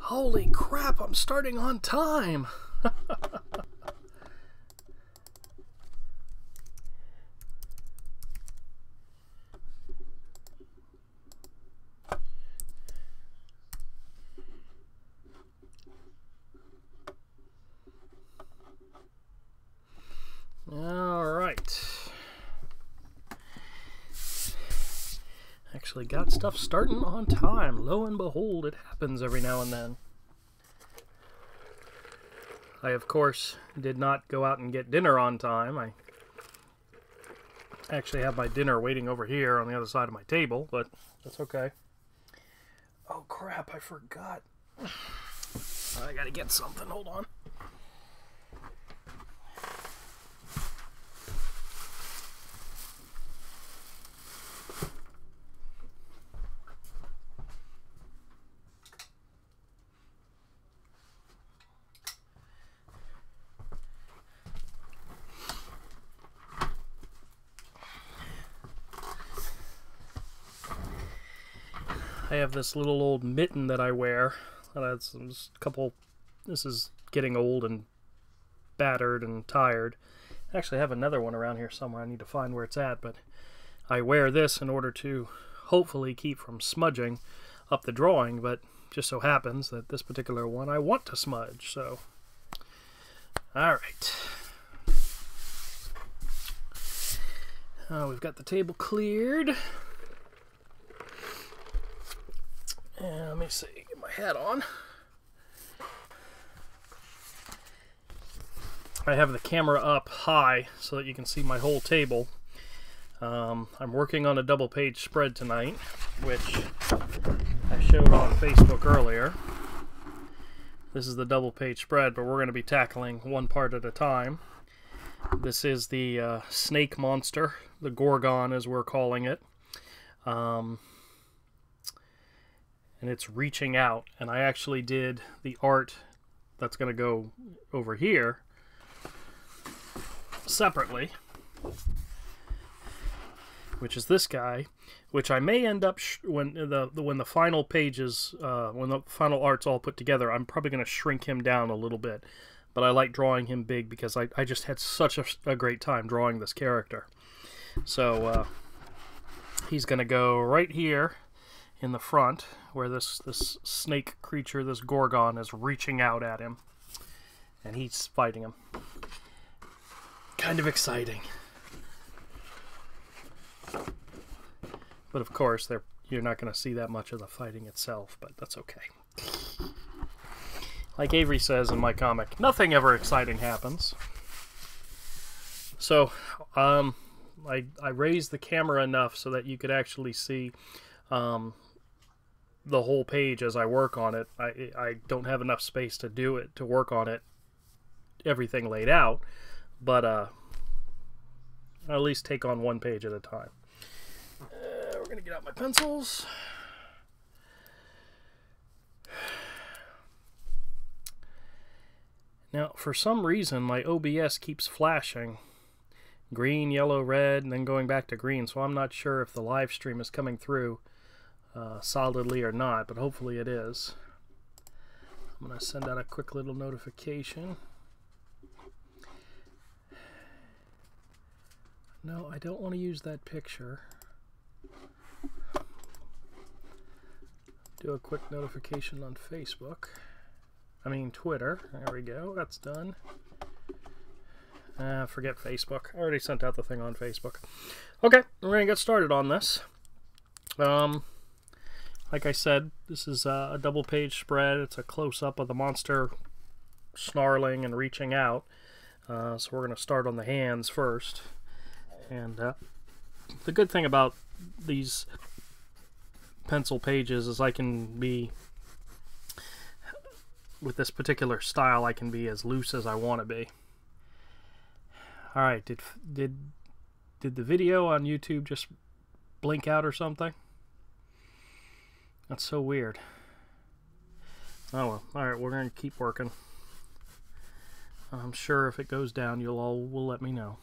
Holy crap, I'm starting on time! Alright. Actually got stuff starting on time. Lo and behold, it happens every now and then. I, of course, did not go out and get dinner on time. I actually have my dinner waiting over here on the other side of my table, but that's okay. Oh crap, I forgot. I gotta get something, hold on. I have this little old mitten that I wear. That's a couple. This is getting old and battered and tired. I actually have another one around here somewhere. I need to find where it's at, but I wear this in order to hopefully keep from smudging up the drawing, but just so happens that this particular one I want to smudge, so. Alright. We've got the table cleared. And let me see, get my hat on. I have the camera up high so that you can see my whole table. I'm working on a double page spread tonight, which I showed on Facebook earlier. This is the double page spread, but we're going to be tackling one part at a time. This is the snake monster, the Gorgon as we're calling it. And it's reaching out, and I actually did the art that's going to go over here separately, which is this guy, which I may end up when the final pages, when the final art's all put together, I'm probably going to shrink him down a little bit, but I like drawing him big because I just had such a great time drawing this character. So he's going to go right here in the front, where this snake creature, this Gorgon, is reaching out at him, and he's fighting him. Kind of exciting. But of course, you're not going to see that much of the fighting itself, but that's okay. Like Avery says in my comic, nothing ever exciting happens. So, I raised the camera enough so that you could actually see the whole page as I work on it. I don't have enough space to work on it, everything laid out, but I'll at least take on one page at a time. We're going to get out my pencils. Now, for some reason, my OBS keeps flashing green, yellow, red, and then going back to green, so I'm not sure if the live stream is coming through solidly or not, but hopefully it is. I'm going to send out a quick little notification. No, I don't want to use that picture. Do a quick notification on Facebook. I mean Twitter. There we go. That's done. Forget Facebook. I already sent out the thing on Facebook. Okay, we're going to get started on this. Like I said, this is a double page spread. It's a close-up of the monster snarling and reaching out. So we're going to start on the hands first. And the good thing about these pencil pages is I can be, with this particular style, I can be as loose as I want to be. Alright, did the video on YouTube just blink out or something? That's so weird. Oh well. Alright, we're going to keep working. I'm sure if it goes down, you all will let me know.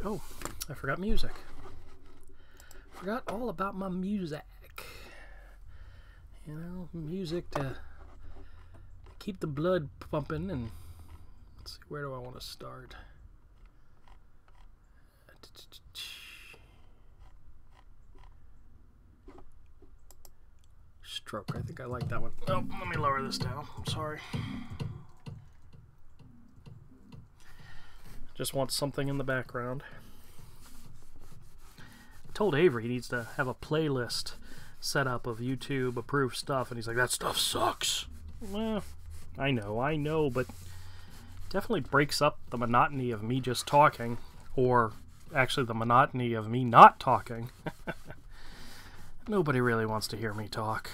Oh, I forgot music. Forgot all about my music. You know, music to keep the blood pumping. And let's see, where do I want to start? Stroke. I think I like that one. Oh, let me lower this down. I'm sorry. Just want something in the background. I told Avery he needs to have a playlist set up of YouTube approved stuff, and he's like, that stuff sucks. Well, I know, but definitely breaks up the monotony of me just talking, or actually the monotony of me not talking. Nobody really wants to hear me talk.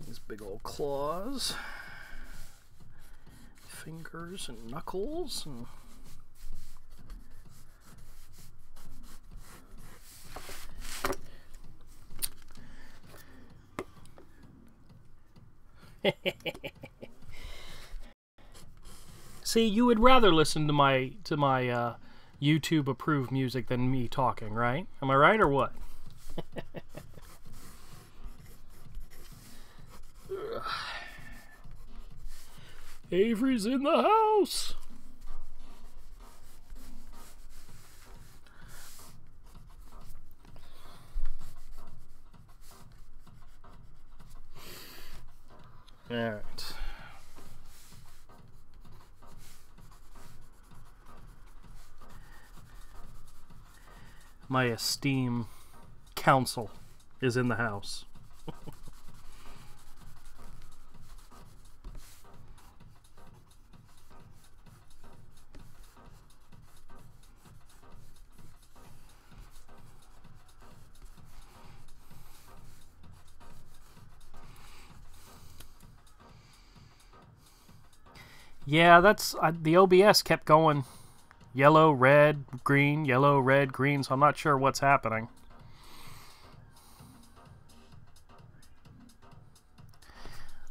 These big old claws, fingers and knuckles, and see, you would rather listen to my YouTube approved music than me talking, right? Am I right or what? Avery's in the house. All right. My esteemed counsel is in the house. Yeah, that's the OBS kept going yellow, red, green, yellow, red, green, so I'm not sure what's happening.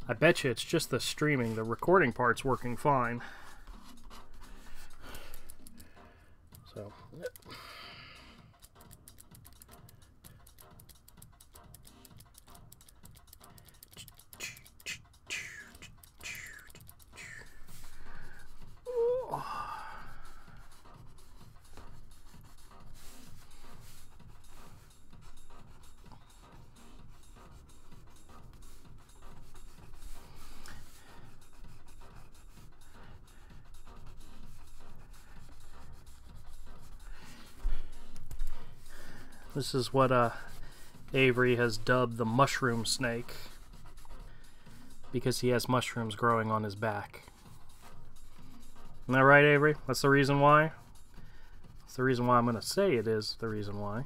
I bet you it's just the streaming. The recording part's working fine. So, this is what Avery has dubbed the mushroom snake, because he has mushrooms growing on his back. Isn't that right, Avery? That's the reason why? That's the reason why I'm going to say it is the reason why.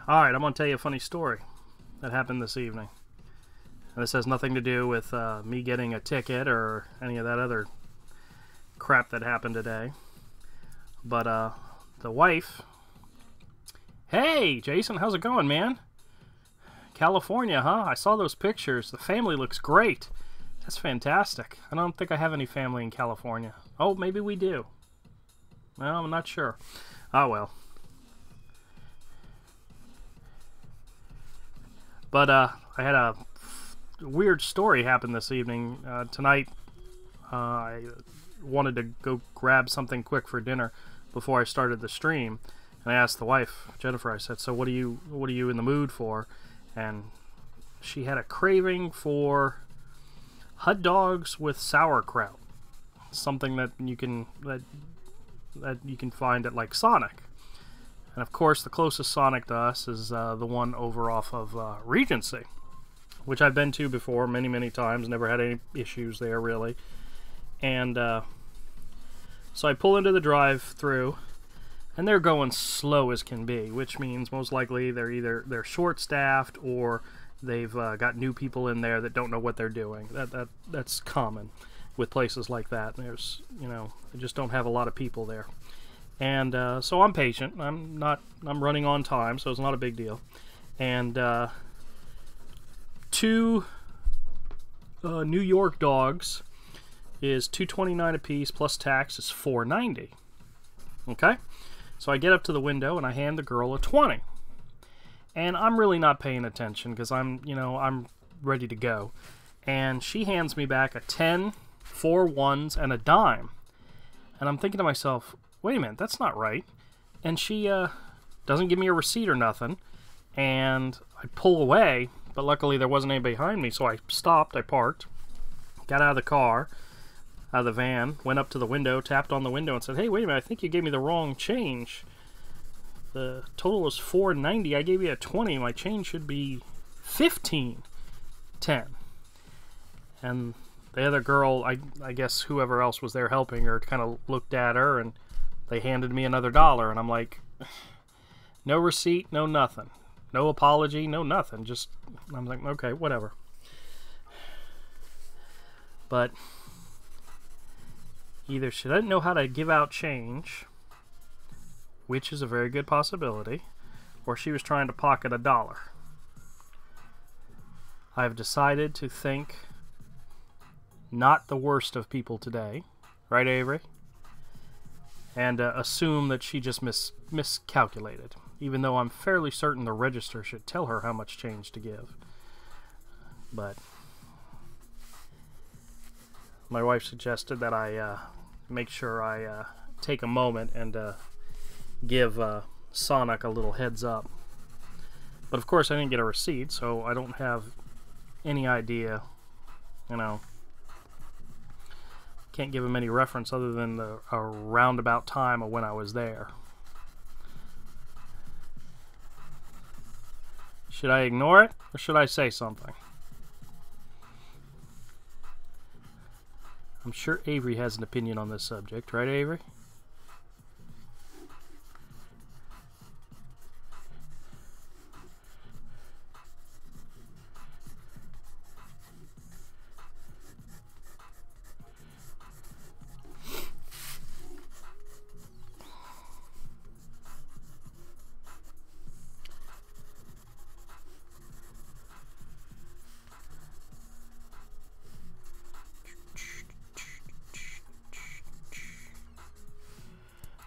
Alright, I'm going to tell you a funny story that happened this evening. And this has nothing to do with me getting a ticket or any of that other crap that happened today. But the wife... Hey, Jason, how's it going, man? California, huh? I saw those pictures. The family looks great. That's fantastic. I don't think I have any family in California. Oh, maybe we do. Well, I'm not sure. Oh, well. But I had a weird story happen this evening. Tonight, I wanted to go grab something quick for dinner before I started the stream, and I asked the wife, Jennifer. I said, "So what are you in the mood for?" And she had a craving for hot dogs with sauerkraut, something that you can find at like Sonic. And of course, the closest Sonic to us is the one over off of Regency, which I've been to before many, many times. Never had any issues there, really. And so I pull into the drive-through, and they're going slow as can be, which means most likely they're short-staffed or they've got new people in there that don't know what they're doing. That's common with places like that. There's, you know, they just don't have a lot of people there. And so I'm patient. I'm running on time, so it's not a big deal. And 2 New York dogs is $2.29 a piece plus tax is $4.90. Okay, so I get up to the window and I hand the girl a 20, and I'm really not paying attention because I'm ready to go. And she hands me back a 10, 4 ones, and a dime. And I'm thinking to myself, wait a minute, that's not right. And she doesn't give me a receipt or nothing. And I pull away, but luckily there wasn't anybody behind me, so I stopped, I parked, got out of the car, out of the van, went up to the window, tapped on the window, and said, hey, wait a minute, I think you gave me the wrong change. The total was $4.90. I gave you a 20. My change should be $15.10. And the other girl, I guess whoever else was there helping her, kind of looked at her, and they handed me another $1. And I'm like, no receipt, no nothing. No apology, no nothing. Just, I'm like, okay, whatever. But either she doesn't know how to give out change, which is a very good possibility, or she was trying to pocket $1. I've decided to think not the worst of people today, right, Avery? And assume that she just miscalculated, even though I'm fairly certain the register should tell her how much change to give. But my wife suggested that I make sure I take a moment and give Sonic a little heads up. But of course I didn't get a receipt, so I don't have any idea, you know. Can't give him any reference other than a roundabout time of when I was there. Should I ignore it, or should I say something? I'm sure Avery has an opinion on this subject, right, Avery?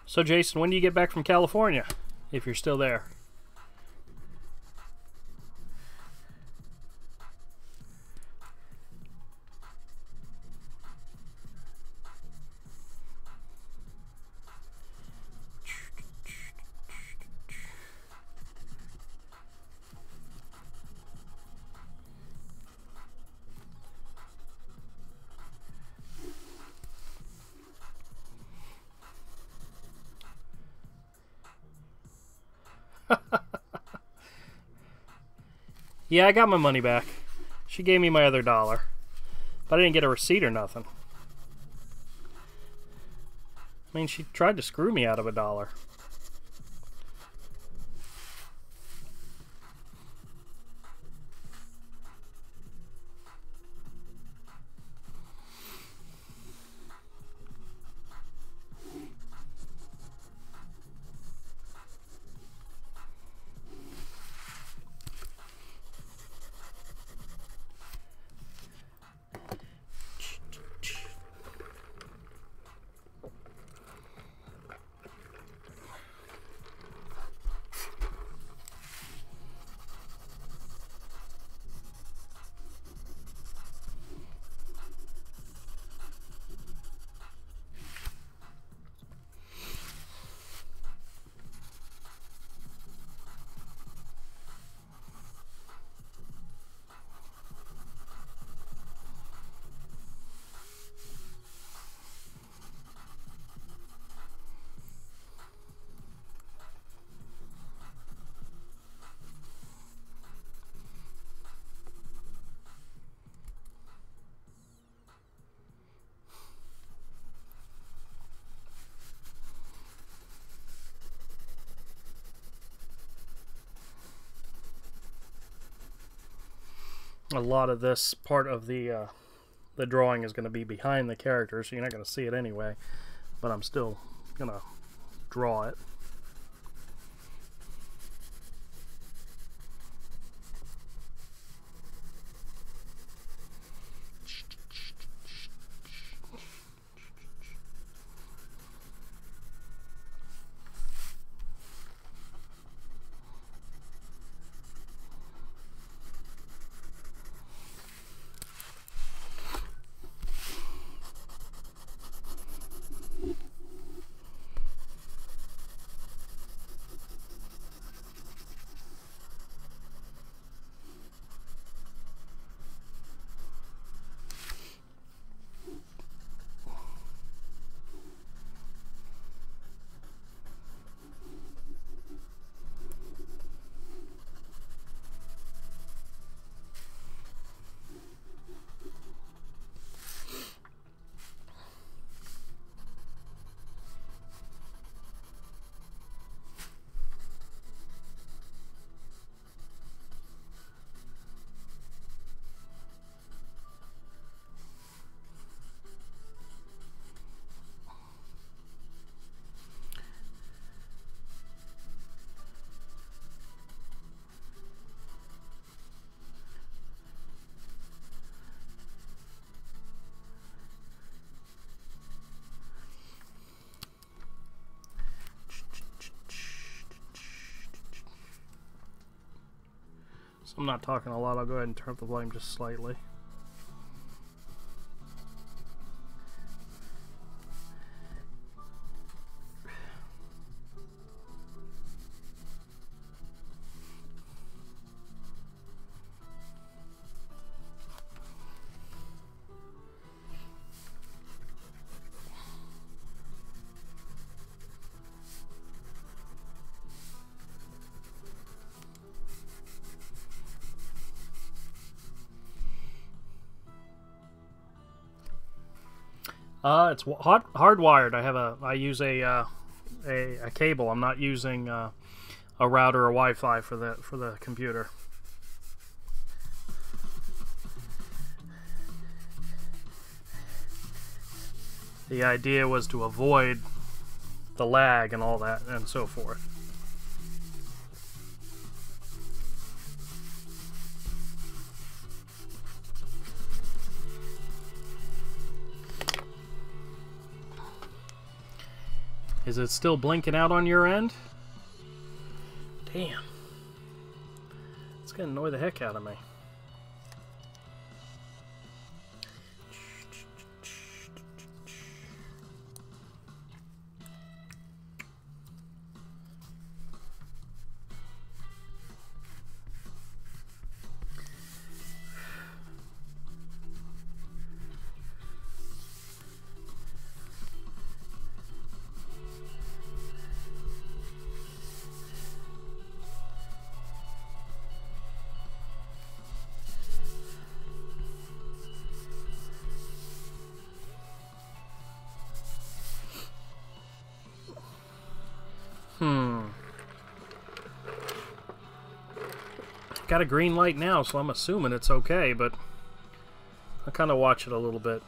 So, Jason, when do you get back from California, if you're still there? Yeah, I got my money back. She gave me my other $1. But I didn't get a receipt or nothing. I mean, she tried to screw me out of $1. a lot of this part of the drawing is going to be behind the character, so you're not going to see it anyway. But I'm still going to draw it. So I'm not talking a lot. I'll go ahead and turn up the volume just slightly. It's hardwired. I use a cable. I'm not using a router or Wi-Fi for the computer. The idea was to avoid the lag and all that and so forth. Is it still blinking out on your end? Damn. It's gonna annoy the heck out of me. Got a green light now, so I'm assuming it's okay, but I'll kind of watch it a little bit.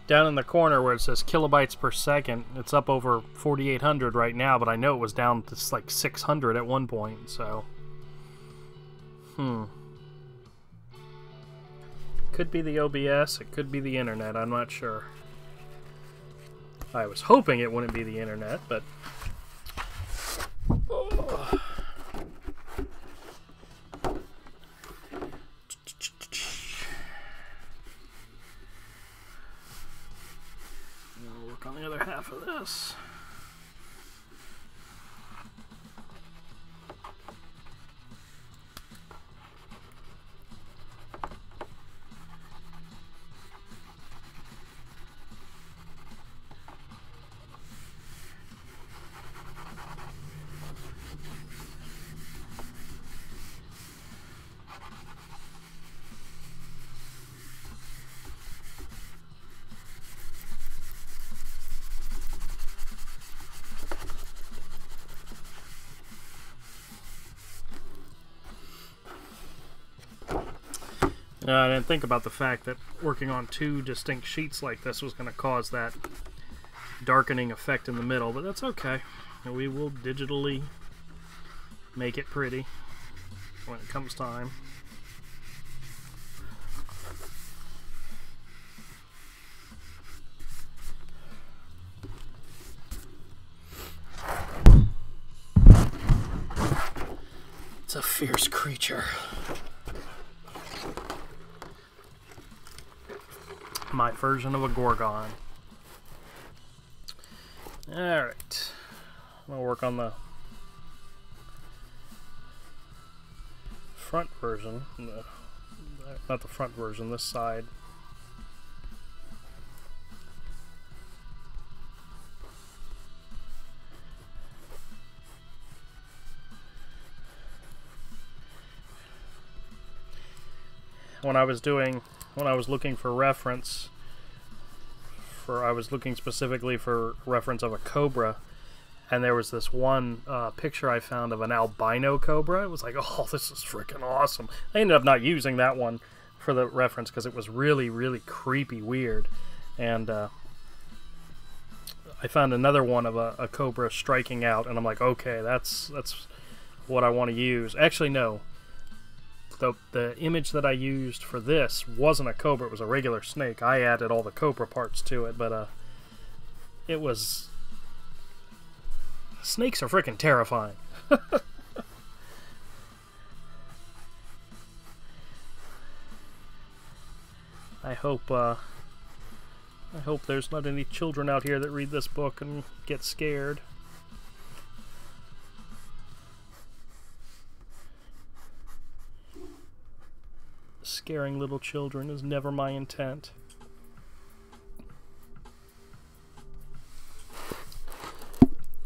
Down in the corner where it says kilobytes per second, it's up over 4,800 right now, but I know it was down to like 600 at one point, so... Could be the OBS, it could be the internet, I'm not sure. I was hoping it wouldn't be the internet, but... Oh. We'll work on the other half of this. I didn't think about the fact that working on two distinct sheets like this was going to cause that darkening effect in the middle, but that's okay. We will digitally make it pretty when it comes time. It's a fierce creature. My version of a Gorgon. Alright. I'm going to work on the front version. Not the front version, this side. When I was looking for reference, I was looking specifically for reference of a cobra, and there was this one picture I found of an albino cobra. It was like, oh, this is freaking awesome. I ended up not using that one for the reference because it was really, really creepy weird. And I found another one of a cobra striking out, and I'm like, okay, that's what I want to use. Actually, no. The image that I used for this wasn't a cobra, it was a regular snake. I added all the cobra parts to it, but it was... Snakes are freaking terrifying. I hope there's not any children out here that read this book and get scared. Scaring little children is never my intent.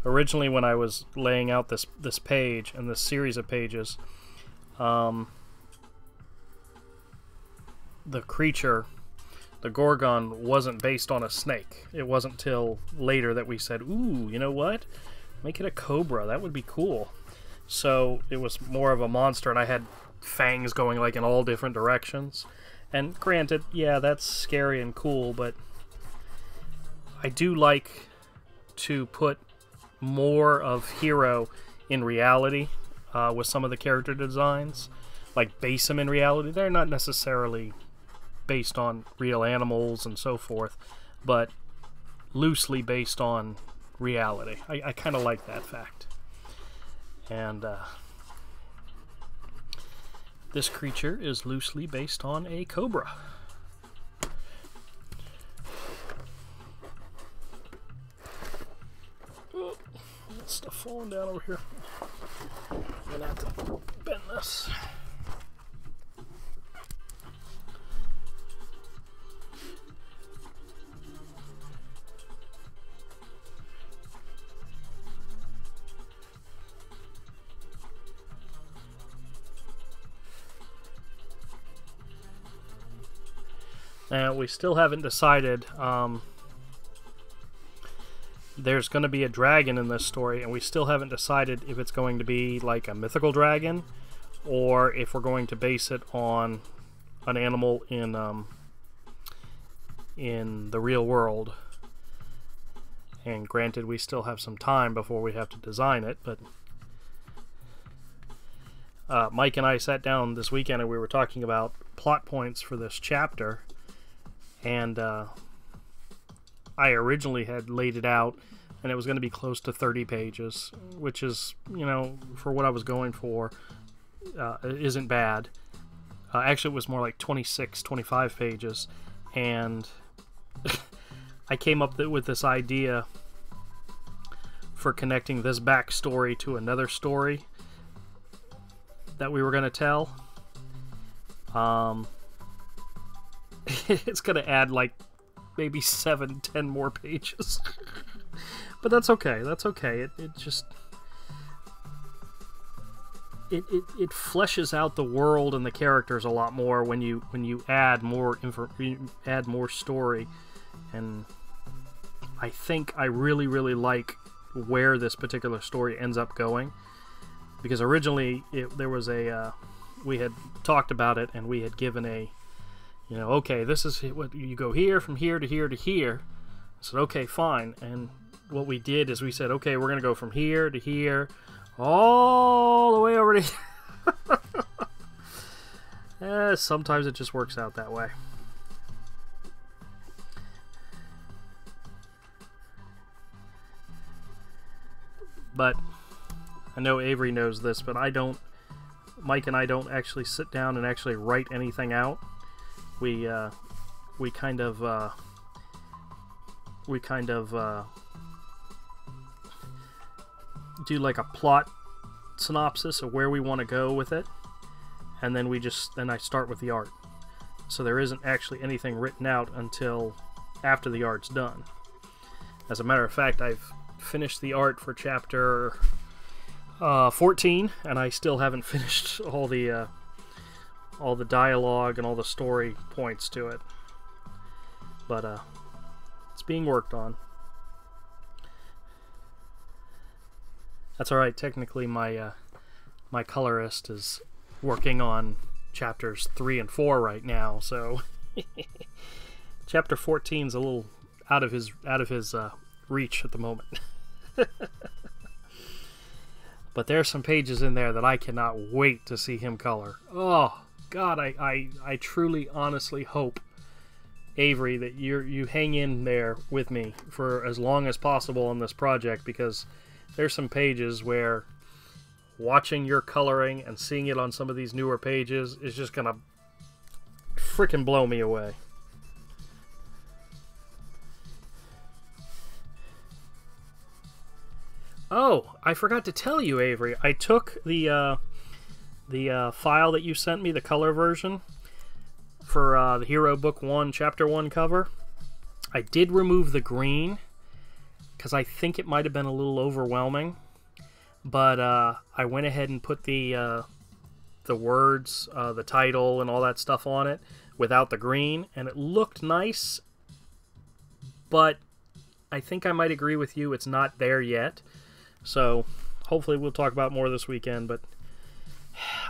Originally, when I was laying out this page and this series of pages, the creature, the Gorgon, wasn't based on a snake. It wasn't till later that we said, ooh, you know what? Make it a cobra. That would be cool. So it was more of a monster, and I had fangs going like in all different directions. And granted, yeah, that's scary and cool, but I do like to put more of Hero in reality with some of the character designs. Like, base them in reality. They're not necessarily based on real animals and so forth, but loosely based on reality. I kind of like that fact. And this creature is loosely based on a cobra. Oh, stuff falling down over here. I'm gonna have to bend this. We still haven't decided. There's going to be a dragon in this story, and we still haven't decided if it's going to be like a mythical dragon, or if we're going to base it on an animal in the real world. And granted, we still have some time before we have to design it, but Mike and I sat down this weekend and we were talking about plot points for this chapter. And I originally had laid it out, and it was going to be close to 30 pages, which is, you know, for what I was going for, isn't bad. Actually, it was more like 26, 25 pages, and I came up with this idea for connecting this backstory to another story that we were going to tell. It's going to add like maybe 7-10 more pages. But that's okay. That's okay. It just... It fleshes out the world and the characters a lot more when you add more story. And I think I really, really like where this particular story ends up going. Because originally there was we had talked about it, and we had given You know, okay, this is what you go here, from here to here to here. I said, okay, fine. And what we did is we said, okay, we're going to go from here to here, all the way over to here. Sometimes it just works out that way. But I know Avery knows this, but Mike and I don't actually sit down and actually write anything out. We kind of do like a plot synopsis of where we want to go with it, and then I start with the art. So there isn't actually anything written out until after the art's done. As a matter of fact, I've finished the art for chapter 14, and I still haven't finished all the dialogue and all the story points to it. But it's being worked on. That's all right. Technically, my colorist is working on chapters 3 and 4 right now, so chapter 14 is a little out of his reach at the moment. But there's some pages in there that I cannot wait to see him color. Oh God, I truly, honestly hope, Avery, that you hang in there with me for as long as possible on this project, because there's some pages where watching your coloring and seeing it on some of these newer pages is just gonna freaking blow me away. Oh, I forgot to tell you, Avery. I took the file that you sent me, the color version, for the Hero Book 1, Chapter 1 cover. I did remove the green, because I think it might have been a little overwhelming. But I went ahead and put the words, the title, and all that stuff on it without the green, and it looked nice. But I think I might agree with you, it's not there yet. So hopefully we'll talk about more this weekend, but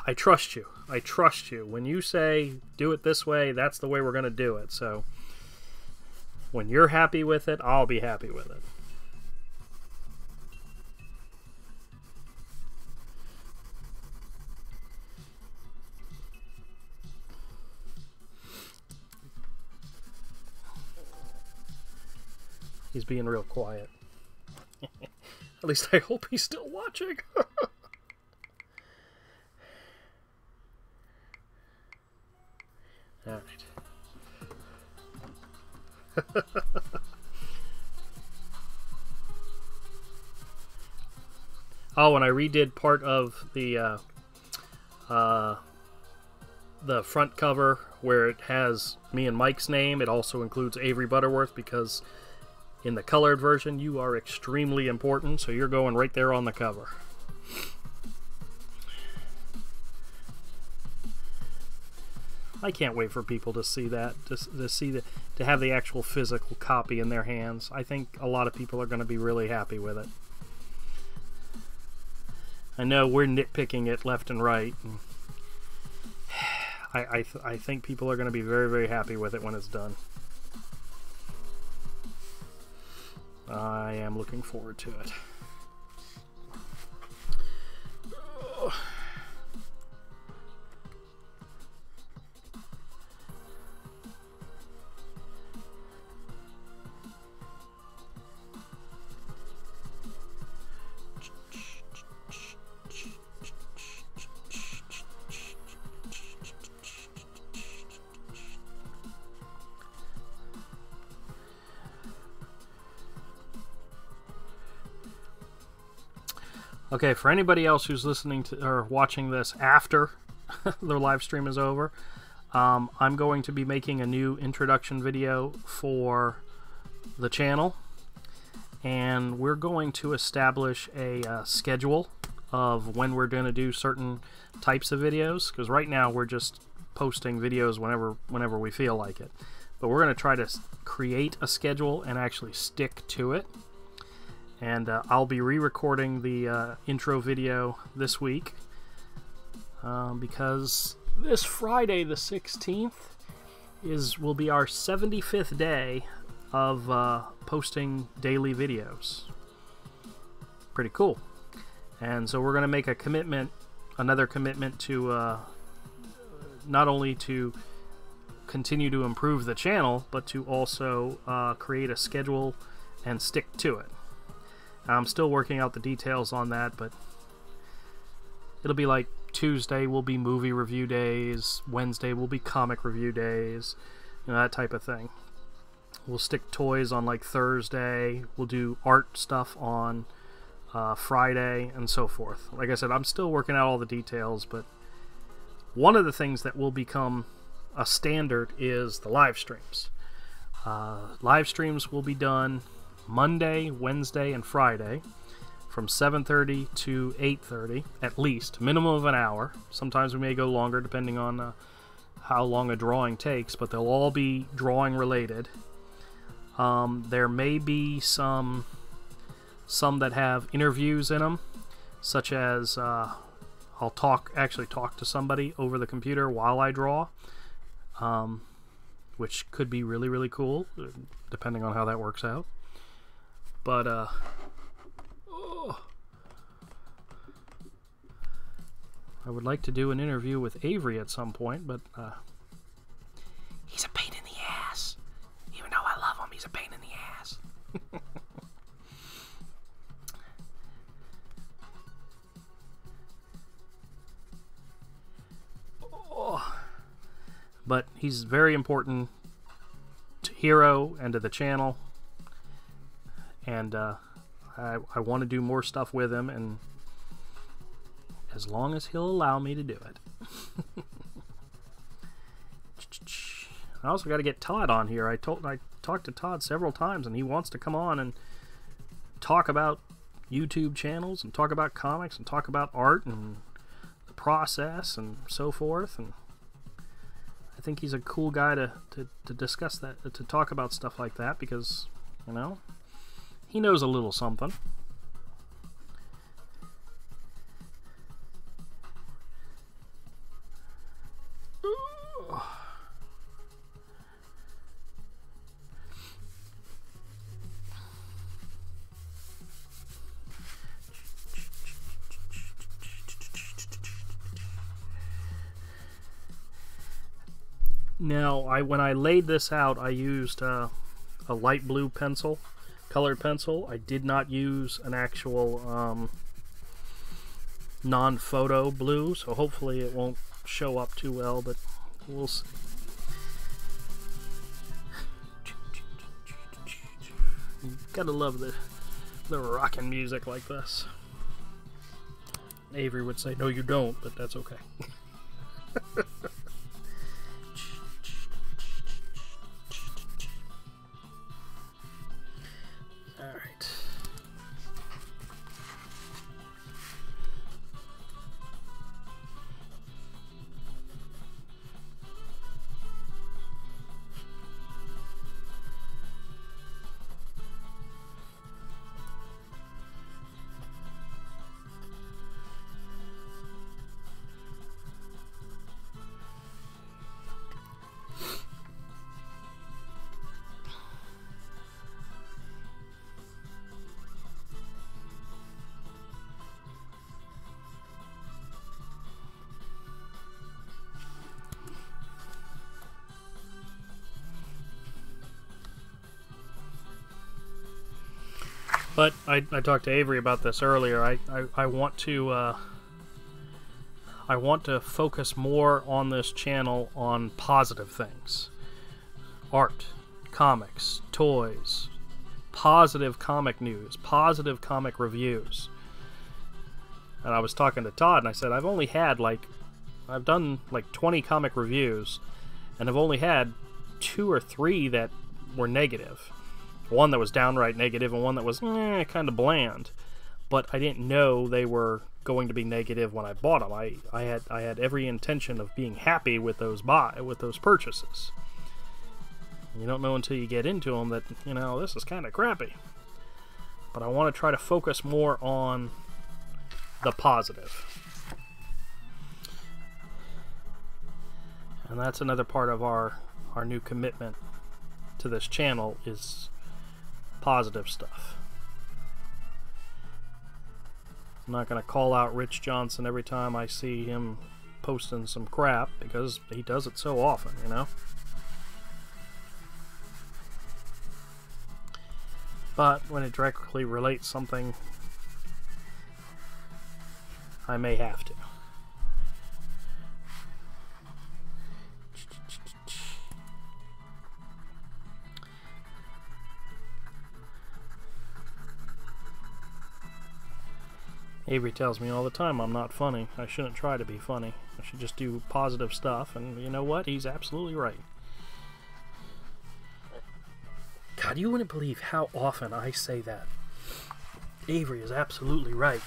I trust you. I trust you. When you say do it this way, that's the way we're going to do it. So when you're happy with it, I'll be happy with it. He's being real quiet. At least I hope he's still watching. All right. Oh, and I redid part of the front cover where it has me and Mike's name. It also includes Avery Butterworth, because in the colored version, you are extremely important, so you're going right there on the cover. I can't wait for people to see that, to have the actual physical copy in their hands. I think a lot of people are going to be really happy with it. I know we're nitpicking it left and right. And I think people are going to be very, very happy with it when it's done. I am looking forward to it. Okay, for anybody else who's listening to or watching this after the live stream is over, I'm going to be making a new introduction video for the channel, and we're going to establish a schedule of when we're going to do certain types of videos, because right now we're just posting videos whenever we feel like it. But we're going to try to create a schedule and actually stick to it. And I'll be re-recording the intro video this week, because this Friday the 16th will be our 75th day of posting daily videos. Pretty cool. And so we're going to make a commitment, another commitment to not only to continue to improve the channel, but to also create a schedule and stick to it. I'm still working out the details on that, but it'll be like Tuesday will be movie review days, Wednesday will be comic review days, you know, that type of thing. We'll stick toys on like Thursday, we'll do art stuff on Friday, and so forth. Like I said, I'm still working out all the details, but one of the things that will become a standard is the live streams. Live streams will be done Monday, Wednesday, and Friday from 7:30 to 8:30 at least, minimum of an hour. Sometimes we may go longer depending on how long a drawing takes, but they'll all be drawing related. There may be some that have interviews in them, such as I'll actually talk to somebody over the computer while I draw, which could be really, really cool, depending on how that works out. But I would like to do an interview with Avery at some point, but he's a pain in the ass. Even though I love him, he's a pain in the ass. But he's very important to Hero and to the channel, and I want to do more stuff with him, and as long as he'll allow me to do it. I also got to get Todd on here. I talked to Todd several times, and he wants to come on and talk about YouTube channels and talk about comics and talk about art and the process and so forth. And I think he's a cool guy to discuss that, to talk about stuff like that, because, you know, he knows a little something. Now, when I laid this out, I used a light blue pencil, colored pencil. I did not use an actual non-photo blue, so hopefully it won't show up too well, but we'll see. Gotta love the rockin' music like this. Avery would say, no you don't, but that's okay. But I talked to Avery about this earlier. I want to focus more on this channel on positive things. Art, comics, toys, positive comic news, positive comic reviews. And I was talking to Todd and I said, I've done like 20 comic reviews, and I've only had 2 or 3 that were negative. One that was downright negative and one that was kind of bland. But I didn't know they were going to be negative when I bought them. I had every intention of being happy with those purchases. You don't know until you get into them that, you know, this is kind of crappy. But I want to try to focus more on the positive. And that's another part of our our new commitment to this channel is positive stuff. I'm not going to call out Rich Johnson every time I see him posting some crap, because he does it so often, you know? But when it directly relates something, I may have to. Avery tells me all the time I'm not funny. I shouldn't try to be funny. I should just do positive stuff, and you know what? He's absolutely right. God, you wouldn't believe how often I say that. Avery is absolutely right.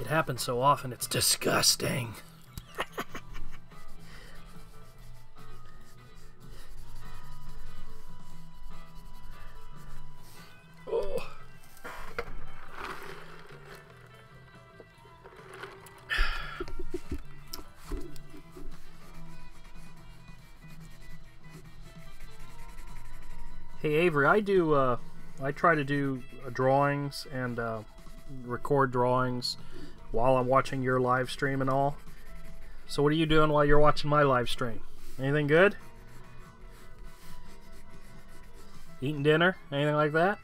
It happens so often, it's disgusting. Oh. Hey Avery, I try to do drawings and record drawings while I'm watching your live stream and all. So what are you doing while you're watching my live stream? Anything good? Eating dinner? Anything like that?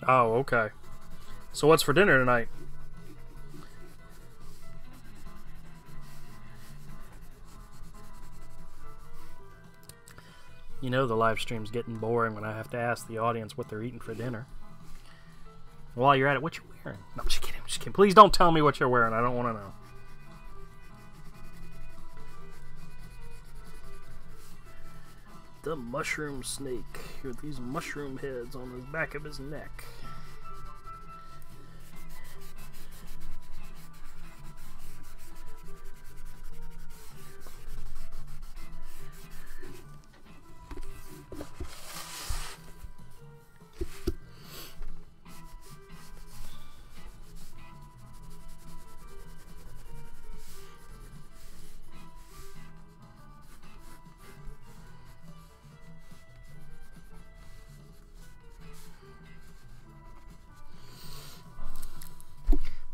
Oh, okay. So what's for dinner tonight? You know the live stream's getting boring when I have to ask the audience what they're eating for dinner. While you're at it, what you wearing? No, I'm just kidding. I'm just kidding. Please don't tell me what you're wearing. I don't want to know. The mushroom snake with these mushroom heads on the back of his neck.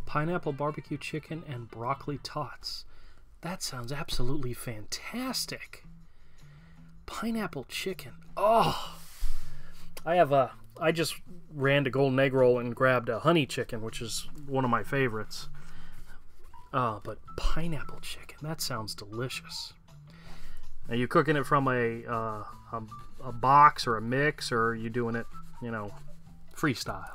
Pineapple barbecue chicken and broccoli tots. That sounds absolutely fantastic. Pineapple chicken. Oh, I just ran to Golden Egg Roll and grabbed a honey chicken, which is one of my favorites. But pineapple chicken, that sounds delicious. Are you cooking it from a box or a mix, or are you doing it, you know, freestyle?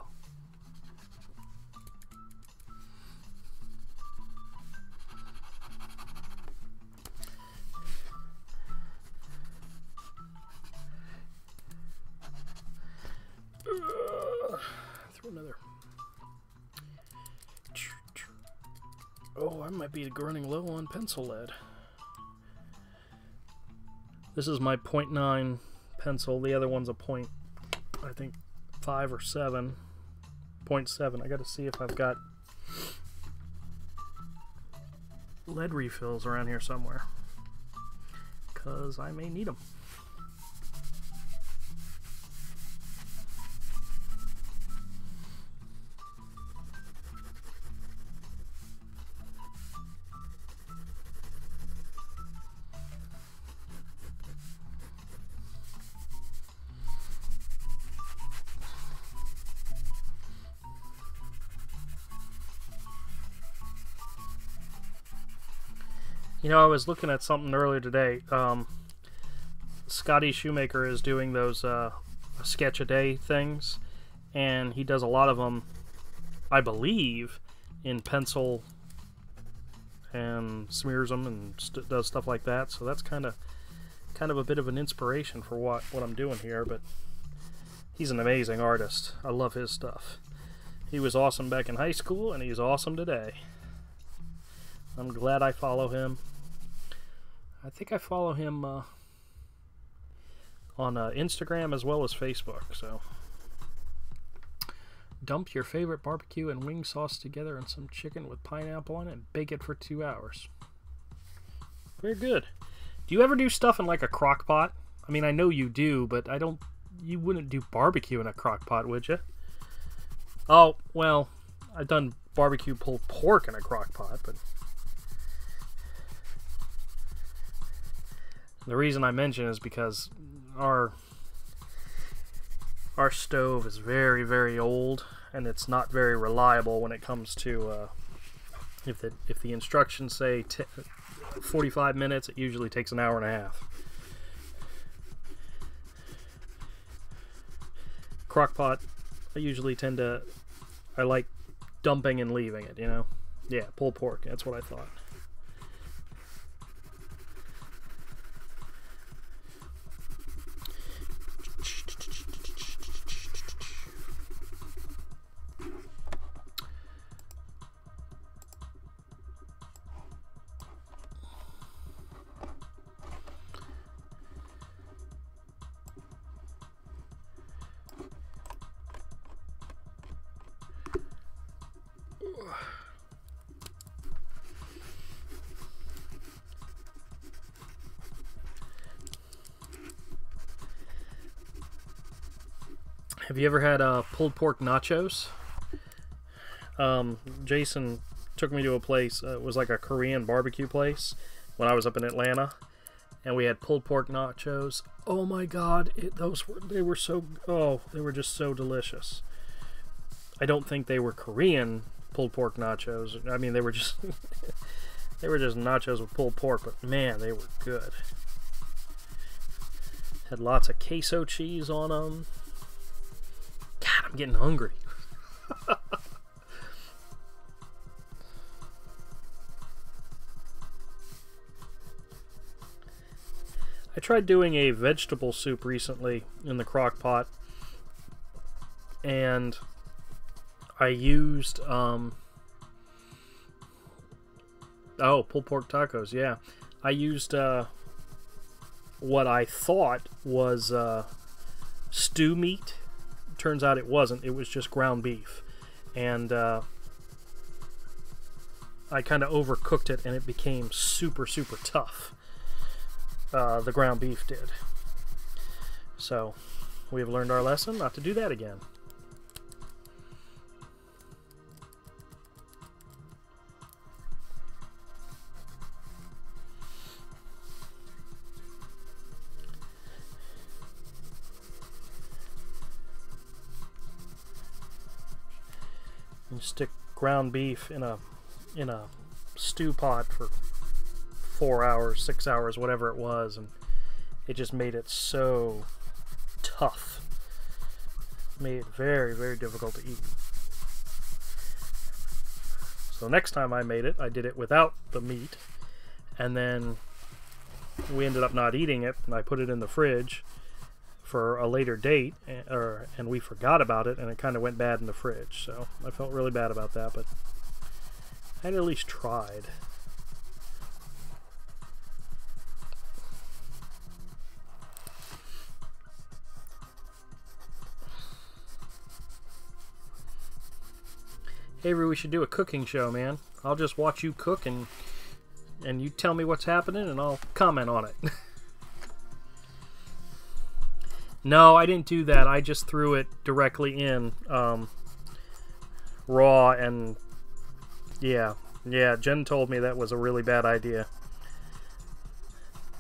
Another. Oh, I might be running low on pencil lead. This is my 0.9 pencil. The other one's a point, I think, 5 or 7. 0.7. I got to see if I've got lead refills around here somewhere, because I may need them. You know, I was looking at something earlier today. Scotty Shoemaker is doing those a sketch a day things, and he does a lot of them, I believe, in pencil and smears them and does stuff like that. So that's kind of a bit of an inspiration for what I'm doing here. But he's an amazing artist. I love his stuff. He was awesome back in high school, and he's awesome today. I'm glad I follow him. I think I follow him on Instagram as well as Facebook. So, dump your favorite barbecue and wing sauce together and some chicken with pineapple on it and bake it for 2 hours. Very good. Do you ever do stuff in like a crock pot? I mean, I know you do, but you wouldn't do barbecue in a crock pot, would you? Oh, well, I've done barbecue pulled pork in a crock pot, but the reason I mention is because our stove is very, very old, and it's not very reliable when it comes to if the instructions say 45 minutes, it usually takes an hour and a half. Crockpot, I like dumping and leaving it, you know? Yeah, pulled pork, that's what I thought. Have you ever had pulled pork nachos? Jason took me to a place, it was like a Korean barbecue place when I was up in Atlanta, and we had pulled pork nachos. Oh my god, they were just so delicious. I don't think they were Korean pulled pork nachos. I mean, they were just they were just nachos with pulled pork, but man, they were good. Had lots of queso cheese on them. God, I'm getting hungry. I tried doing a vegetable soup recently in the crock pot, and I used pulled pork tacos, yeah. I used what I thought was stew meat. Turns out it wasn't. It was just ground beef, and I kind of overcooked it, and it became super, super tough. The ground beef did. So we have learned our lesson not to do that again. You stick ground beef in a stew pot for 4 hours, 6 hours, whatever it was, and it just made it so tough. Made it very, very difficult to eat. So next time I made it, I did it without the meat, and then we ended up not eating it, and I put it in the fridge for a later date, and we forgot about it, and it kind of went bad in the fridge. So I felt really bad about that, but I had at least tried. Avery, we should do a cooking show, man. I'll just watch you cook, and you tell me what's happening, and I'll comment on it. No, I didn't do that. I just threw it directly in raw, and yeah, Jen told me that was a really bad idea.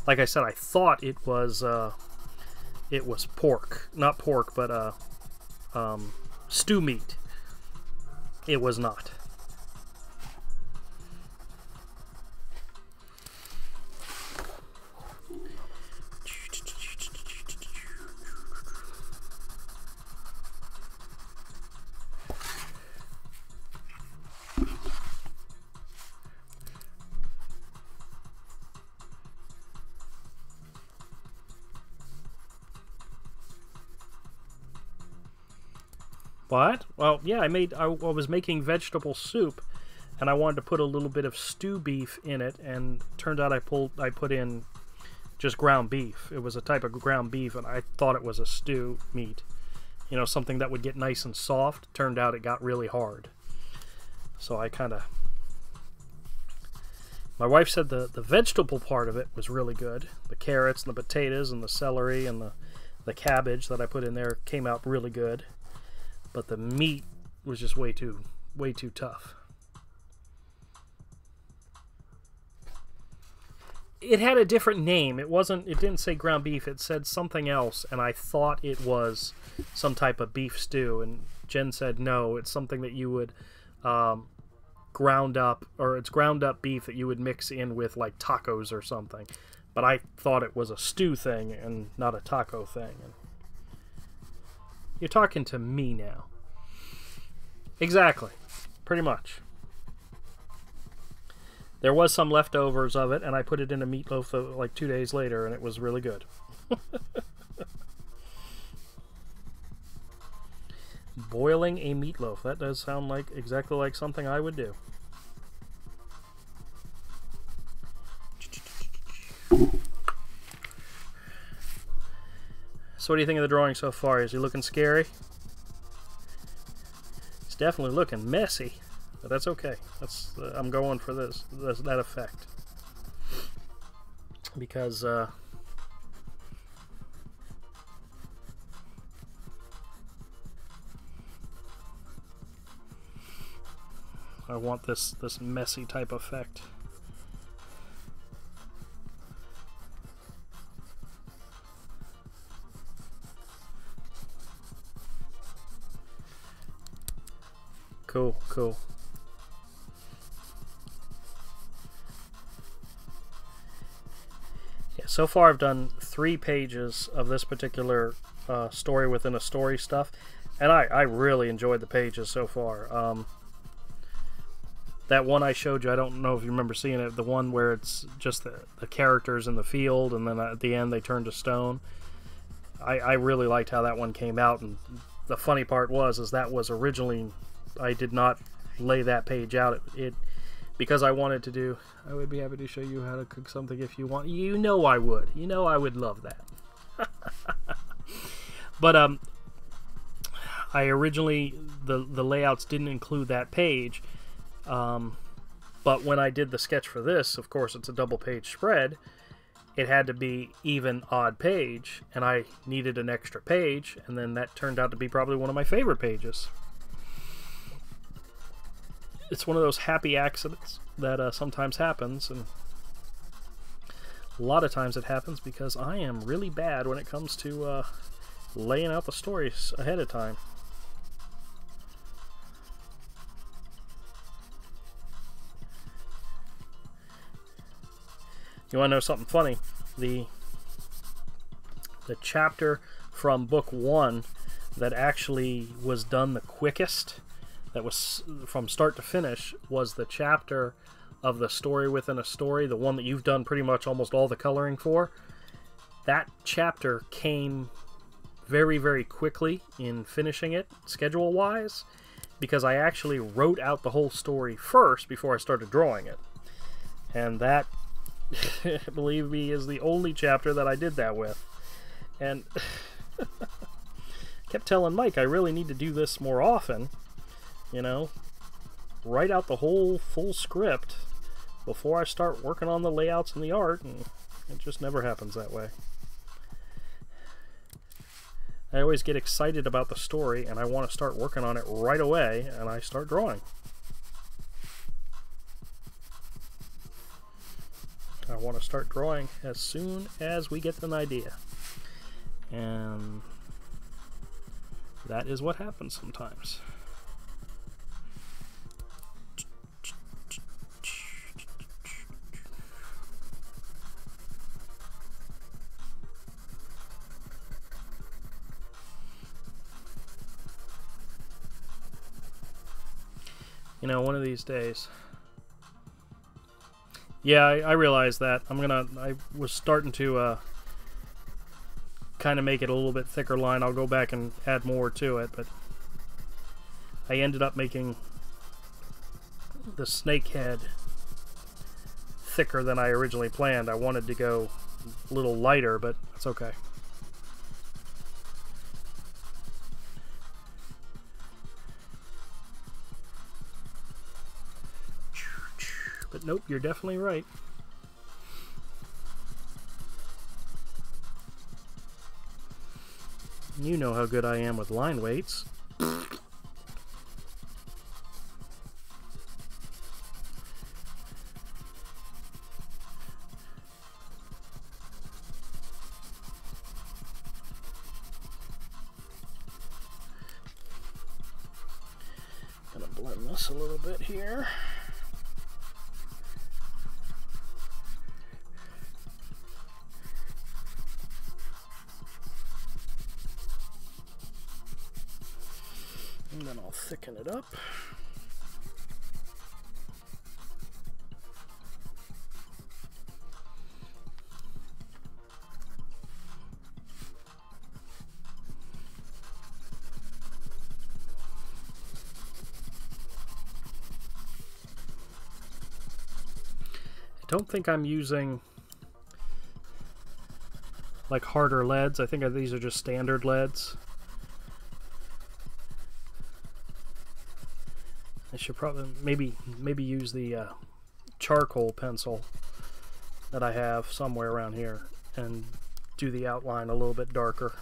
Like I said, I thought it was pork. Not pork, but stew meat. It was not. What? Well, yeah, I was making vegetable soup, and I wanted to put a little bit of stew beef in it, and turned out I put in just ground beef. It was a type of ground beef, and I thought it was a stew meat. You know, something that would get nice and soft. Turned out it got really hard. So I kind of... My wife said the vegetable part of it was really good. The carrots and the potatoes and the celery and the cabbage that I put in there came out really good. But the meat was just way too tough. It had a different name. It didn't say ground beef. It said something else, and I thought it was some type of beef stew. And Jen said no, it's something that you would ground up, or it's ground up beef that you would mix in with like tacos or something. But I thought it was a stew thing and not a taco thing. And you're talking to me now. Exactly. Pretty much. There was some leftovers of it, and I put it in a meatloaf like 2 days later, and it was really good. Boiling a meatloaf. That does sound like exactly like something I would do. So what do you think of the drawing so far? Is he looking scary? He's definitely looking messy. But that's okay. I'm going for that effect. Because I want this messy type effect. Cool, cool. Yeah, so far I've done 3 pages of this particular story within a story stuff, and I really enjoyed the pages so far. That one I showed you, I don't know if you remember seeing it, the one where it's just the characters in the field, and then at the end they turn to stone. I really liked how that one came out, and the funny part is that was originally, I did not lay that page out. Because I wanted to do, I would be happy to show you how to cook something if you want. You know I would. You know I would love that. But I originally, the layouts didn't include that page. But when I did the sketch for this, of course it's a double page spread. It had to be even odd page, and I needed an extra page, and then that turned out to be probably one of my favorite pages. It's one of those happy accidents that sometimes happens, and a lot of times it happens because I am really bad when it comes to laying out the stories ahead of time. You want to know something funny? The chapter from book 1 that actually was done the quickest, that was from start to finish, was the chapter of the story within a story, the one that you've done pretty much almost all the coloring for. That chapter came very, very quickly in finishing it, schedule-wise, because I actually wrote out the whole story first before I started drawing it. And that, believe me, is the only chapter that I did that with. And kept telling Mike I really need to do this more often. You know, write out the whole full script before I start working on the layouts and the art, and it just never happens that way. I always get excited about the story and I want to start working on it right away, and I start drawing. I want to start drawing as soon as we get an idea. And that is what happens sometimes. You know, one of these days. Yeah, I realize that. I was starting to kind of make it a little bit thicker line. I'll go back and add more to it, but I ended up making the snake head thicker than I originally planned. I wanted to go a little lighter, but that's okay. But nope, you're definitely right. You know how good I am with line weights. Gonna blend this a little bit here. And then I'll thicken it up. I don't think I'm using like harder leads. I think these are just standard leads. I should probably maybe use the charcoal pencil that I have somewhere around here and do the outline a little bit darker.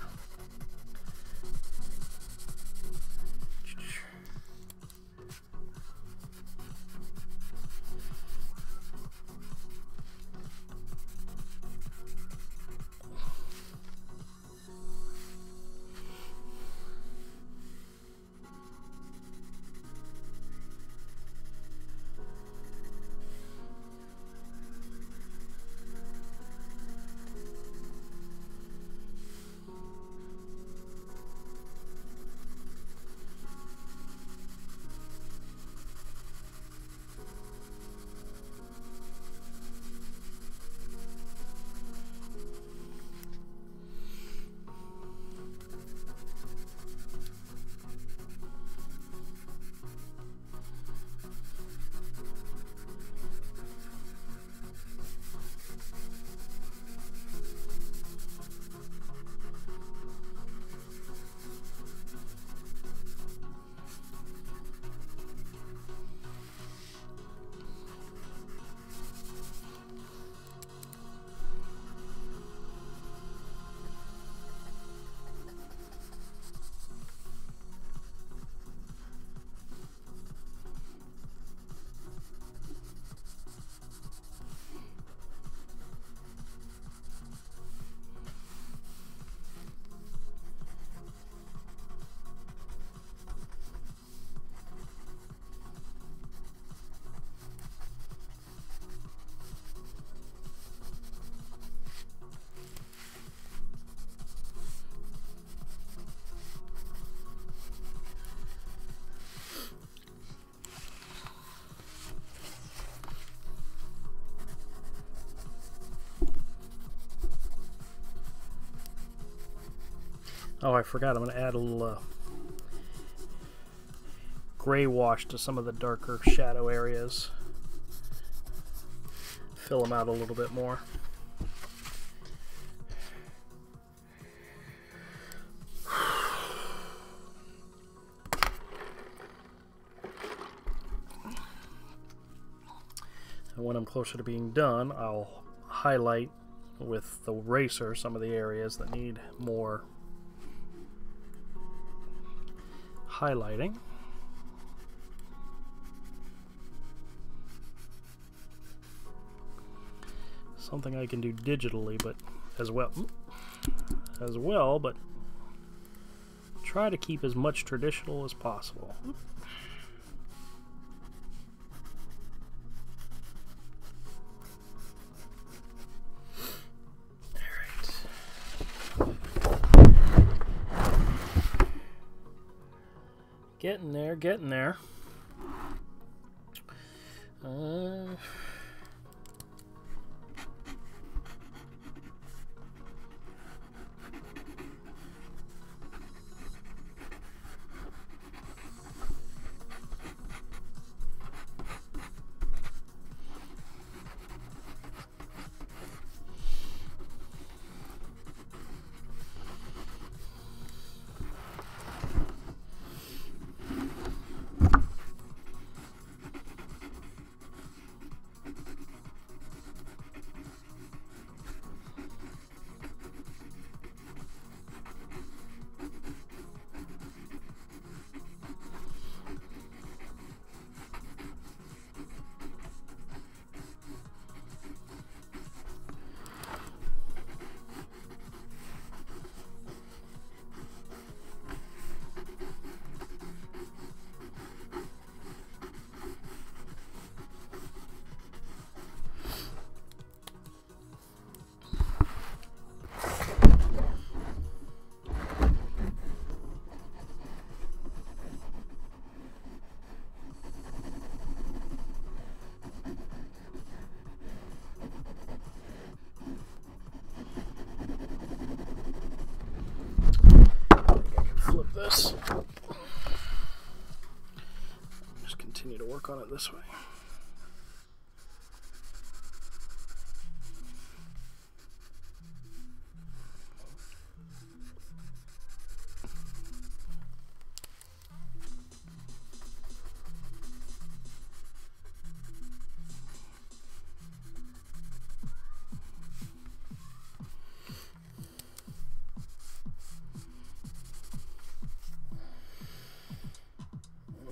Oh, I forgot. I'm going to add a little gray wash to some of the darker shadow areas. Fill them out a little bit more. And when I'm closer to being done, I'll highlight with the eraser some of the areas that need more highlighting. Something I can do digitally, but as well, but try to keep as much traditional as possible. Getting there, getting there. move this. Just continue to work on it this way.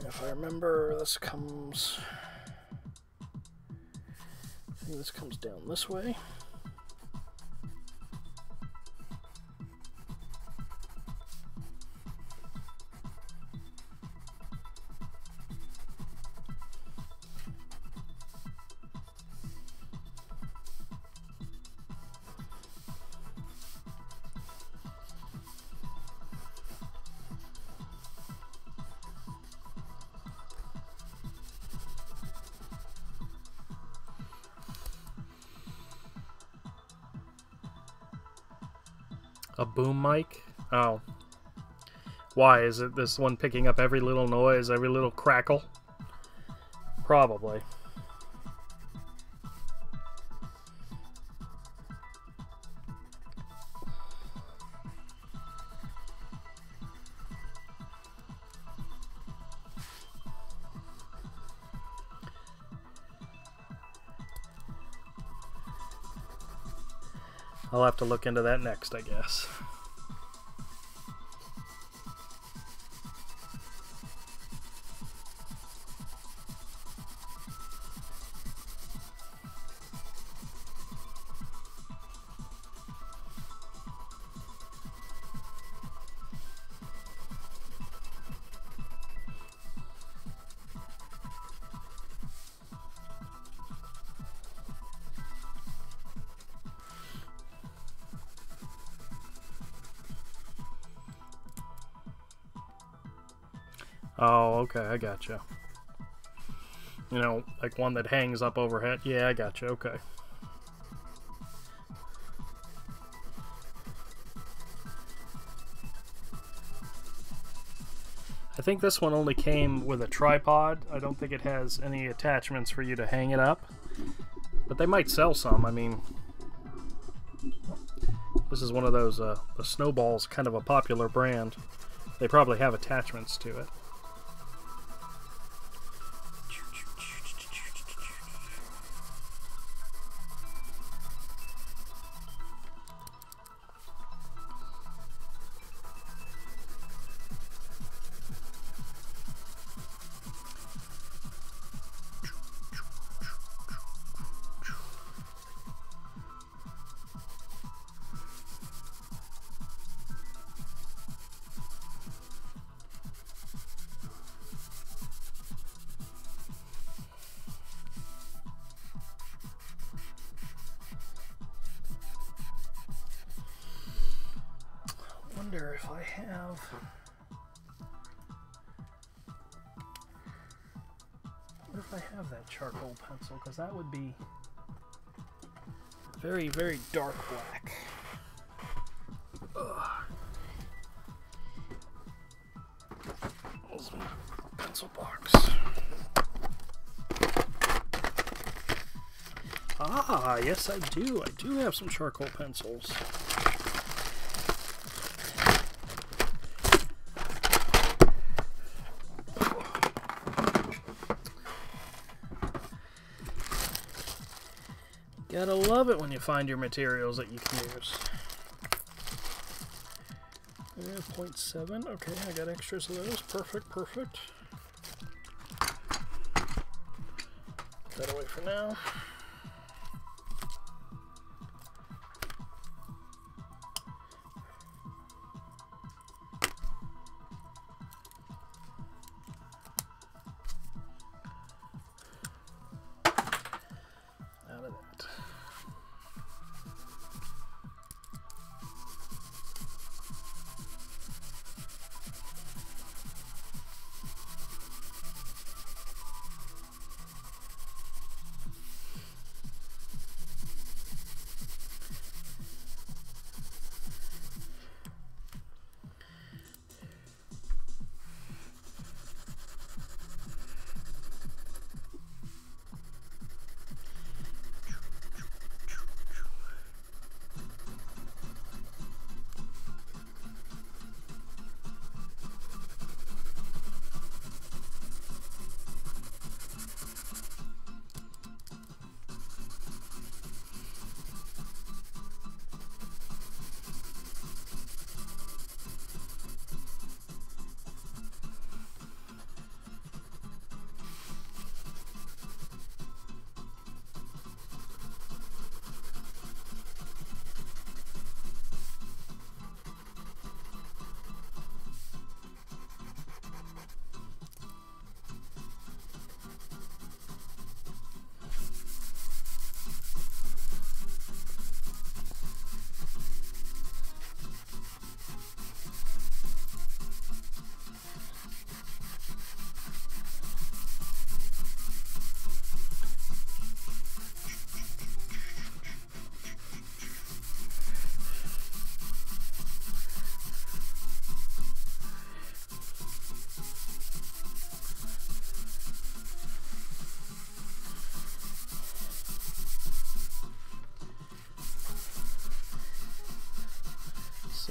If I remember, this comes, I think this comes down this way. A boom mic? Oh. Why? Is it this one picking up every little noise, every little crackle? Probably. I'll have to look into that next, I guess. Oh, okay, I gotcha. You know, like one that hangs up overhead. Yeah, I gotcha, okay. I think this one only came with a tripod. I don't think it has any attachments for you to hang it up. But they might sell some, I mean... This is one of those, the Snowball's kind of a popular brand. They probably have attachments to it. I wonder if I have... What if I have that charcoal pencil? Because that would be very, very dark black. Ugh. Where's my pencil box? Ah, yes I do. I do have some charcoal pencils. Gotta love it when you find your materials that you can use. 0.7, okay, I got extras of those. Perfect, perfect. Put that away for now. Out of that.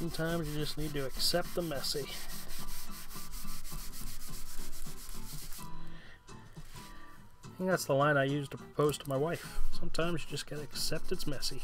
Sometimes you just need to accept the messy. I think that's the line I used to propose to my wife. Sometimes you just gotta accept it's messy.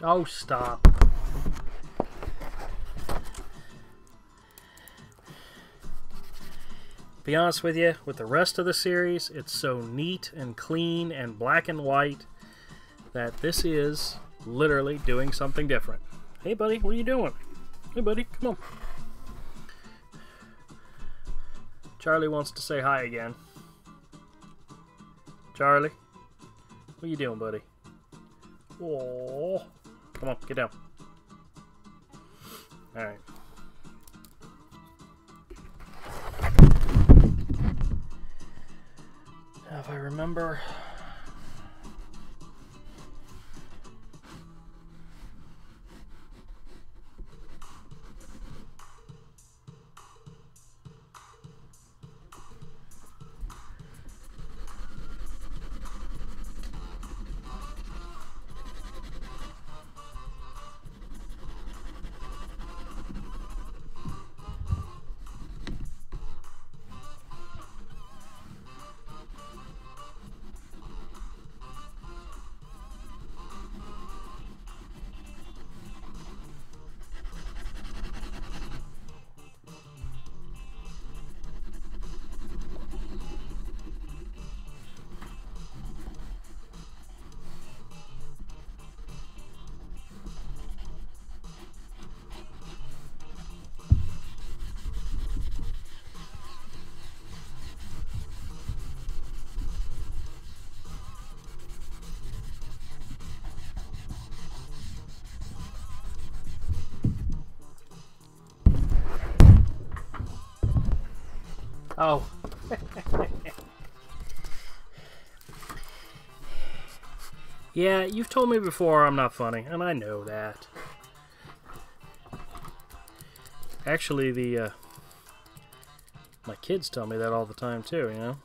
Oh, stop. Be honest with you, with the rest of the series, it's so neat and clean and black and white that this is literally doing something different. Hey, buddy, what are you doing? Hey, buddy, come on. Charlie wants to say hi again. Charlie, what are you doing, buddy? Oh, come on, get down. All right. Now, if I remember, oh. Yeah, you've told me before I'm not funny, and I know that. Actually, my kids tell me that all the time too, you know?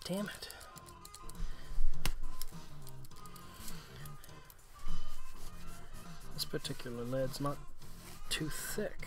Damn it. This particular lead's not too thick.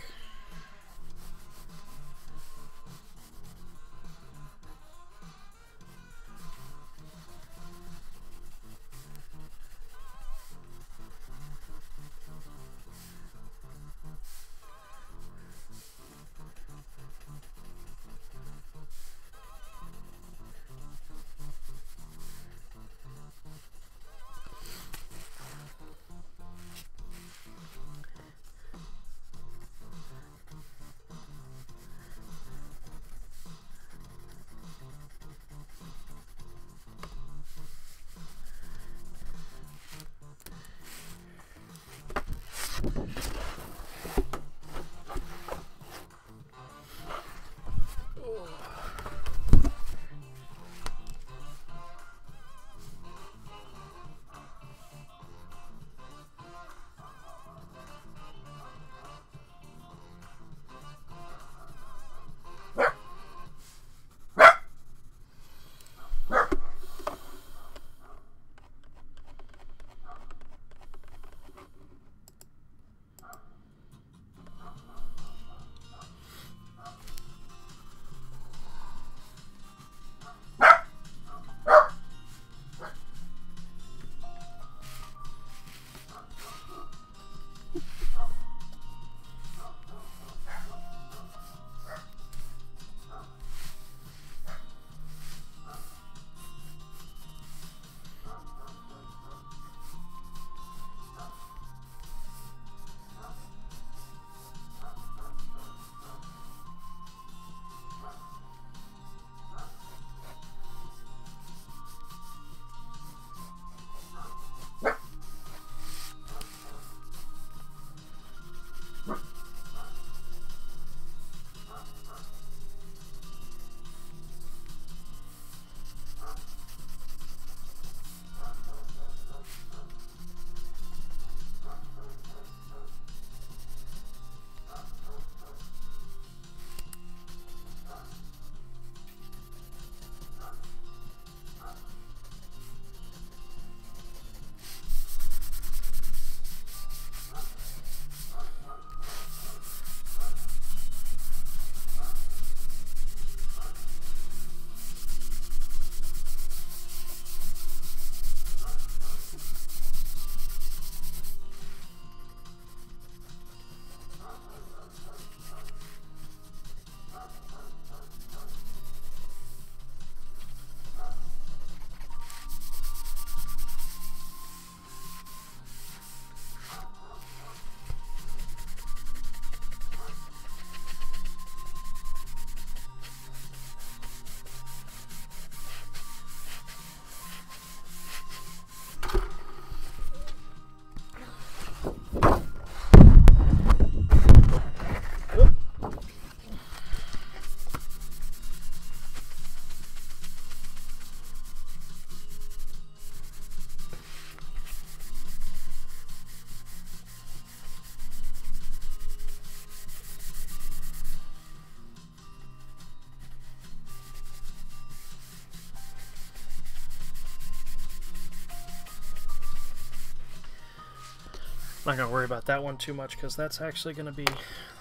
I'm not going to worry about that one too much because that's actually going to be,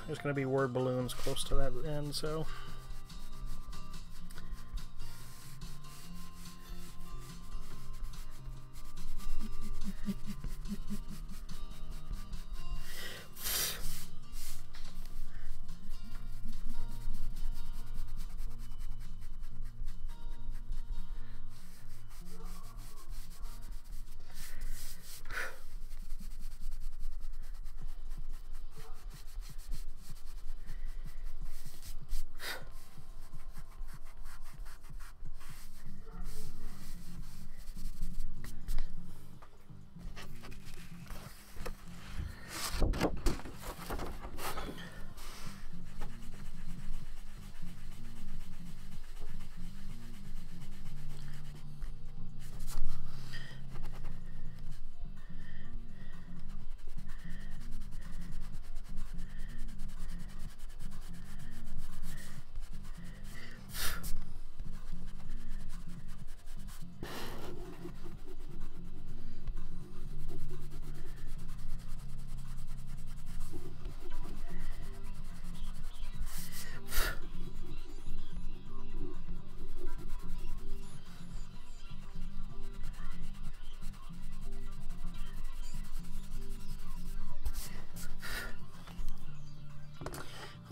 there's going to be word balloons close to that end, so.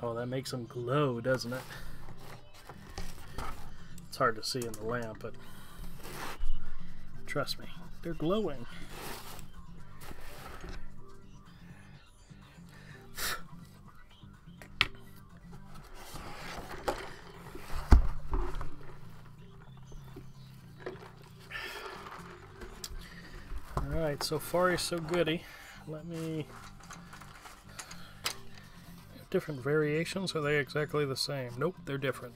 Oh, that makes them glow, doesn't it? It's hard to see in the lamp, but trust me, they're glowing. Alright, so far so goody. Let me... Different variations? Are they exactly the same? Nope, they're different.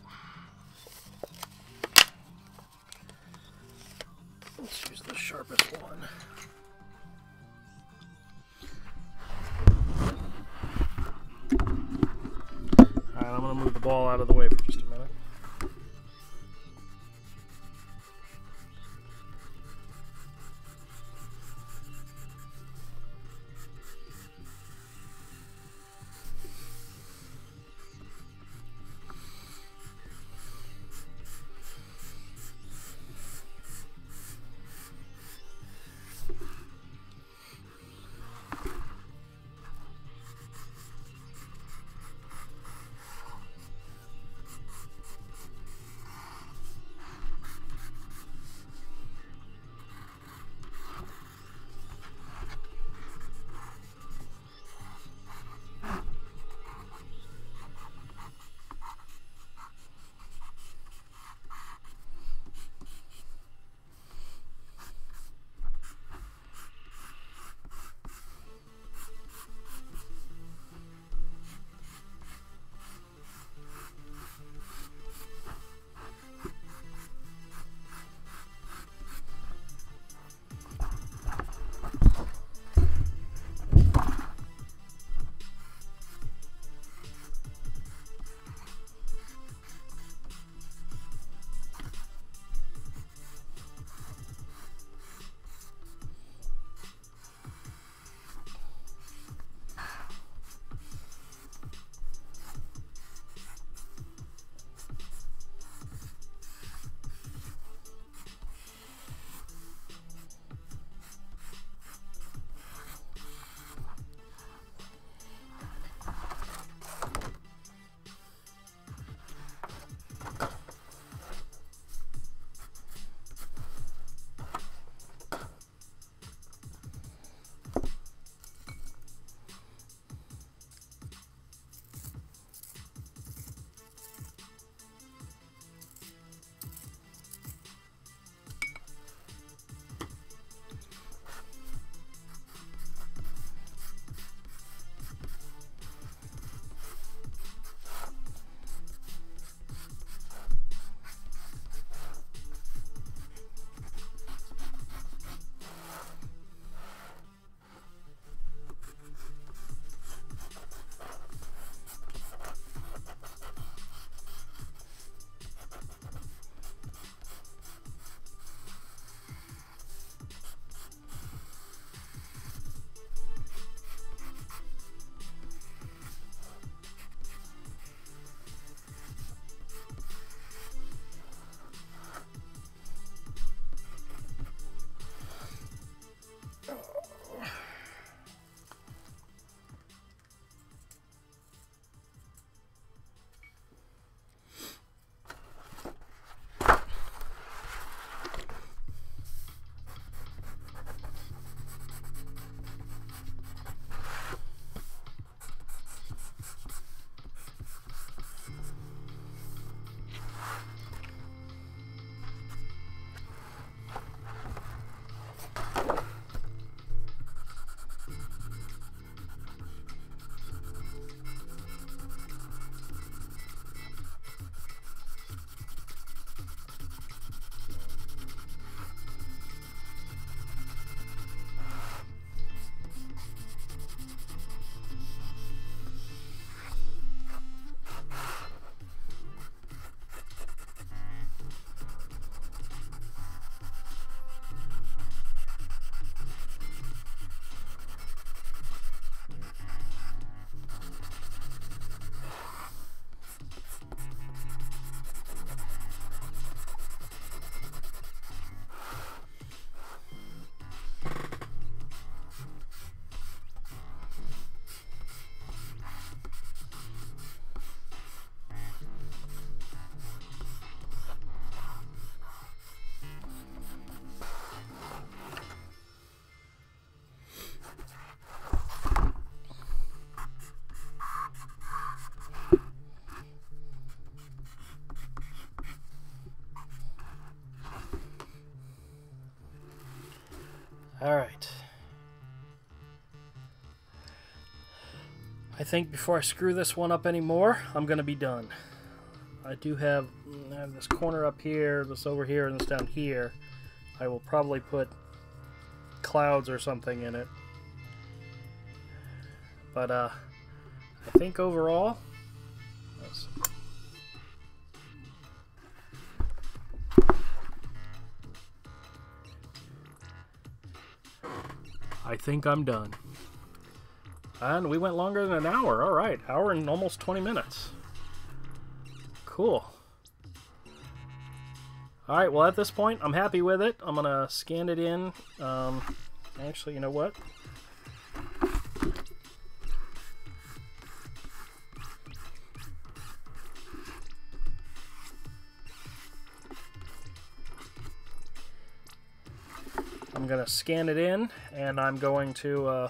Let's use the sharpest one. Alright, I'm going to move the ball out of the way for just a minute. Alright. I think before I screw this one up anymore, I'm going to be done. I do have this corner up here, this over here, and this down here. I will probably put clouds or something in it. But I think overall, I think I'm done. And we went longer than an hour. All right, hour and almost 20 minutes. Cool. All right, well, at this point, I'm happy with it. I'm going to scan it in. Actually, you know what? I'm going to scan it in, and I'm going to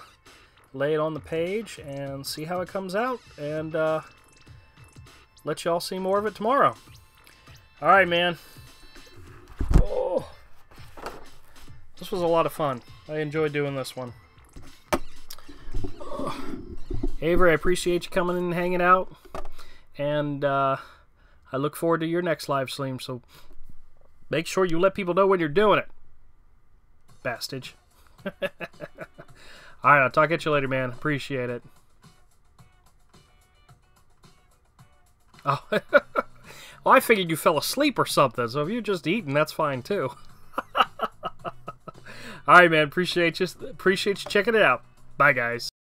lay it on the page and see how it comes out, and let y'all see more of it tomorrow. All right, man. Oh, this was a lot of fun. I enjoyed doing this one. Avery, I appreciate you coming in and hanging out, and I look forward to your next live stream, so make sure you let people know when you're doing it. Bastage. Alright, I'll talk at you later, man. Appreciate it. Oh, well, I figured you fell asleep or something, so if you're just eating, that's fine too. Alright, man. Appreciate you checking it out. Bye, guys.